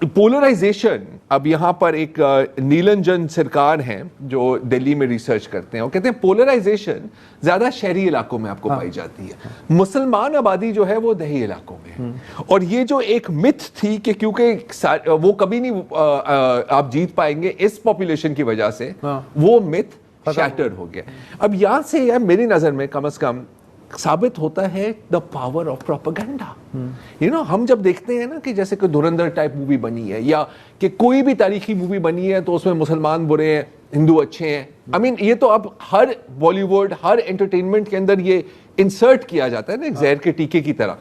Polarisation, अब यहाँ पर एक नीलंजन सरकार हैं जो दिल्ली में रिसर्च करते हैं, वो कहते हैं पोलराइजेशन ज्यादा शहरी इलाकों में आपको पाई जाती है, मुसलमान आबादी जो है वो दही इलाकों में है। और ये जो एक मिथ थी कि क्योंकि वो कभी नहीं आप जीत पाएंगे इस पॉपुलेशन की वजह से, वो मिथ शैटर हो गया। अब यहाँ से यार मेरी नजर में कम से कम साबित होता है the power of propaganda. You know, हम जब देखते हैं ना कि जैसे कोई धुरंधर टाइप मूवी बनी है या कि कोई भी तारीखी मूवी बनी है तो उसमें मुसलमान बुरे हैं, हिंदू अच्छे हैं। आई मीन ये तो अब हर बॉलीवुड, हर एंटरटेनमेंट के अंदर ये इंसर्ट किया जाता है ना, एक जहर के टीके की तरह।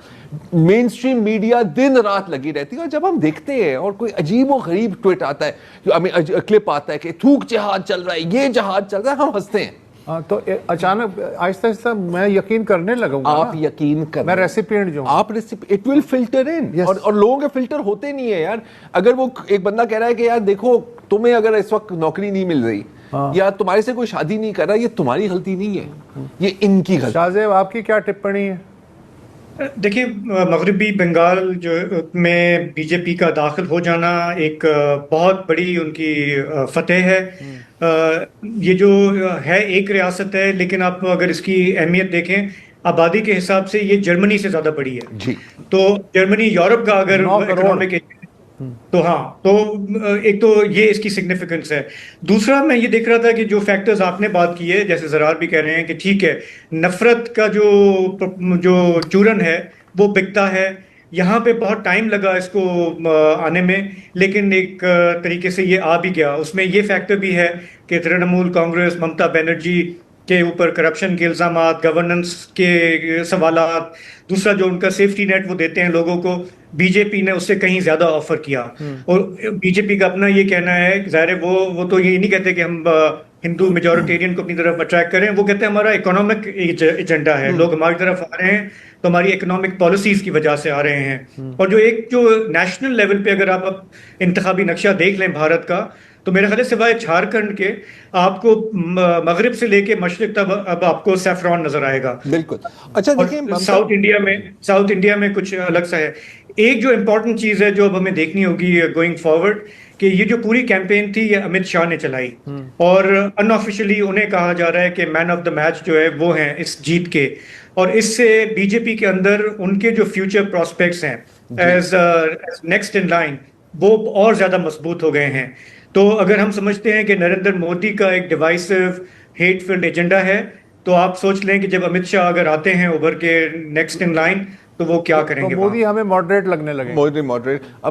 मेन स्ट्रीम मीडिया दिन रात लगी रहती है, और जब हम देखते हैं और कोई अजीब व गरीब ट्वीट आता है, क्लिप आता है कि थूक जहाज चल रहा है, ये जहाज चल रहा है, हम हंसते हैं। तो अचानक आहिस्ता आहिस्ता मैं यकीन करने लगूंगा। आप यकीन कर, मैं रेसिपिएंट जो आप इट विल फिल्टर इन। और लोगों के फिल्टर होते नहीं है यार। अगर वो एक बंदा कह रहा है कि यार देखो तुम्हें अगर इस वक्त नौकरी नहीं मिल रही या तुम्हारे से कोई शादी नहीं कर रहा, ये तुम्हारी गलती नहीं है, ये इनकी गलती। शाहजेब आपकी क्या टिप्पणी है? देखिए, मगरबी बंगाल जो में बीजेपी का दाखिल हो जाना एक बहुत बड़ी उनकी फतेह है। ये जो है एक रियासत है, लेकिन आप अगर इसकी अहमियत देखें आबादी के हिसाब से ये जर्मनी से ज़्यादा बड़ी है जी। तो जर्मनी यूरोप का अगर इकोनॉमिक तो हाँ, तो एक तो ये इसकी सिग्निफिकेंस है। दूसरा मैं ये देख रहा था कि जो फैक्टर्स आपने बात की है, जैसे ज़रार भी कह रहे हैं कि ठीक है नफरत का जो चूरन है वो बिकता है, यहाँ पे बहुत टाइम लगा इसको आने में, लेकिन एक तरीके से ये आ भी गया। उसमें ये फैक्टर भी है कि तृणमूल कांग्रेस, ममता बनर्जी के ऊपर करप्शन के इल्ज़ामात, गवर्नेंस के सवालात, दूसरा जो उनका सेफ्टी नेट वो देते हैं लोगों को, बीजेपी ने उससे कहीं ज्यादा ऑफर किया। और बीजेपी का अपना ये कहना है, ज़ाहिर है वो तो ये नहीं कहते कि हम हिंदू मेजॉरिटेरियन को अपनी तरफ अट्रैक्ट करें, वो कहते हैं हमारा इकोनॉमिक एजेंडा है, लोग हमारी तरफ आ रहे हैं तो हमारी इकोनॉमिक पॉलिसीज की वजह से आ रहे हैं। और जो नेशनल लेवल पे अगर आप इंतखाबी नक्शा देख लें भारत का, तो मेरे ख्याल से सिवाय झारखंड के आपको मगरिब से लेके मशरिक तक अब आपको सैफरॉन नजर आएगा। बिल्कुल। अच्छा देखिए, साउथ इंडिया में कुछ अलग सा है। एक जो इम्पोर्टेंट चीज है जो अब हमें देखनी होगी गोइंग फॉरवर्ड, कि ये जो पूरी कैंपेन थी ये अमित शाह ने चलाई, और अनऑफिशियली उन्हें कहा जा रहा है कि मैन ऑफ द मैच जो है वो हैं इस जीत के, और इससे बीजेपी के अंदर उनके जो फ्यूचर प्रोस्पेक्ट्स हैं एज नेक्स्ट इन लाइन वो और ज्यादा मजबूत हो गए हैं। तो अगर हम समझते हैं कि नरेंद्र मोदी का एक डिवाइसिव हेट फिल्ड एजेंडा है, तो आप सोच लें कि जब अमित शाह अगर आते हैं उभर के नेक्स्ट इन लाइन तो वो क्या करेंगे। तो मोदी हमें मॉडरेट लगने लगे। मॉडरेट